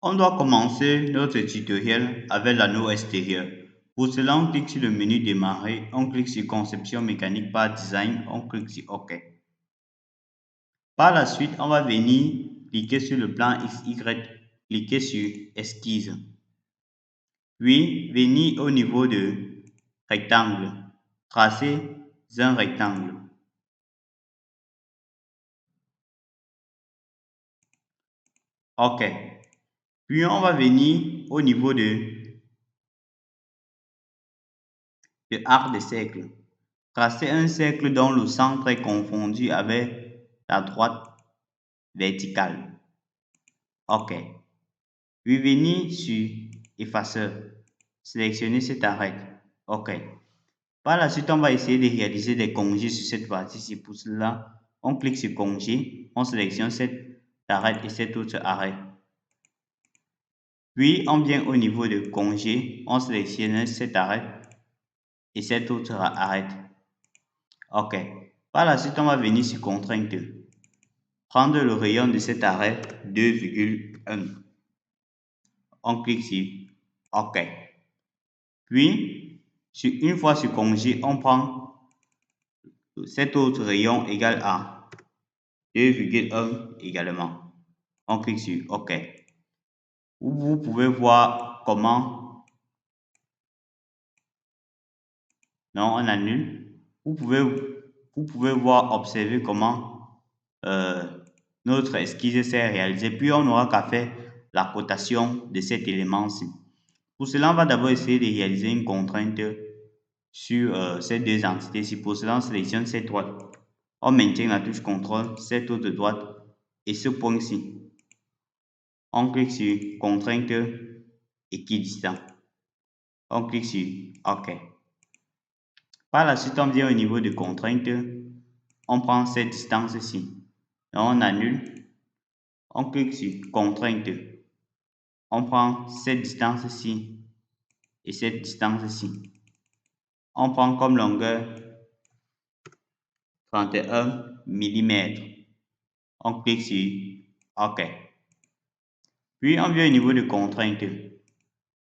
On doit commencer notre tutoriel avec l'anneau extérieur. Pour cela, on clique sur le menu Démarrer, on clique sur Conception mécanique par Design, on clique sur OK. Par la suite, on va venir cliquer sur le plan XY, cliquer sur Esquisse. Puis, venir au niveau de Rectangle, tracer un rectangle. OK. Puis, on va venir au niveau de arc de cercle. Tracer un cercle dont le centre est confondu avec la droite verticale. OK. Puis venir sur effaceur. Sélectionner cet arrêt. OK. Par la suite, on va essayer de réaliser des congés sur cette partie-ci. Pour cela, on clique sur congé, on sélectionne cet arrêt et cet autre arrêt. Puis, on vient au niveau de congé, on sélectionne cet arrêt et cet autre arrêt. OK. Par la suite, on va venir sur contrainte. Prendre le rayon de cet arrêt 2,1. On clique sur OK. Puis, une fois sur congé, on prend cet autre rayon égal à 2,1 également. On clique sur OK. Vous pouvez voir comment... Non, on annule. Vous pouvez voir, observer comment notre esquisse s'est réalisée. Puis, on n'aura qu'à faire la cotation de cet élément-ci. Pour cela, on va d'abord essayer de réaliser une contrainte sur ces deux entités-ci. Pour cela, on sélectionne cette droite. On maintient la touche CTRL, cette autre droite et ce point-ci. On clique sur contrainte équidistant. On clique sur OK. Par la suite, on vient au niveau de contrainte. On prend cette distance-ci. On annule. On clique sur contrainte. On prend cette distance-ci et cette distance-ci. On prend comme longueur 31 mm. On clique sur OK. Puis on vient au niveau de contrainte.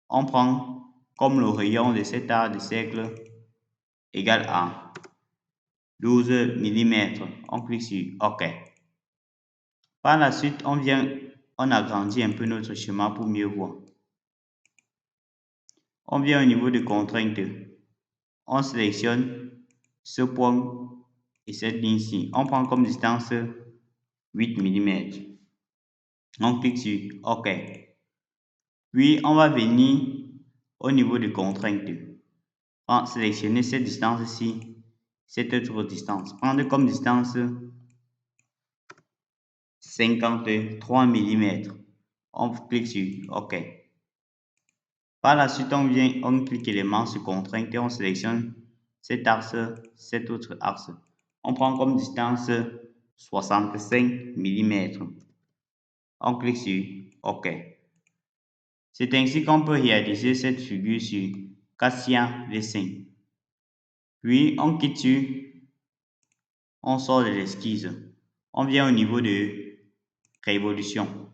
On prend comme le rayon de cet arc de cercle égal à 12 mm. On clique sur OK. Par la suite, on agrandit un peu notre schéma pour mieux voir. On vient au niveau de contrainte. On sélectionne ce point et cette ligne-ci. On prend comme distance 8 mm. On clique sur OK. Puis, on va venir au niveau de contrainte. Sélectionner cette distance-ci, cette autre distance. Prendre comme distance 53 mm. On clique sur OK. Par la suite, on clique élément sur contrainte et on sélectionne cet axe, cet autre axe. On prend comme distance 65 mm. On clique sur OK. C'est ainsi qu'on peut réaliser cette figure sur Cassia V5. Puis, on quitte sur, on sort de l'esquisse. On vient au niveau de révolution.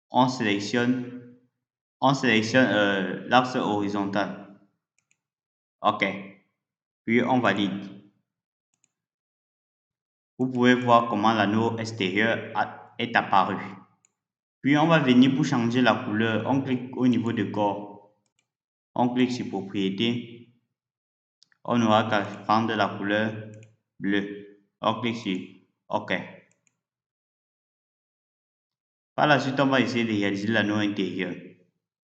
On sélectionne l'axe horizontal. OK. Puis, on valide. Vous pouvez voir comment l'anneau extérieur est apparu. Puis, on va venir pour changer la couleur. On clique au niveau de corps. On clique sur propriétés. On aura qu'à prendre la couleur bleue. On clique sur OK. Par la suite, on va essayer de réaliser l'anneau intérieur.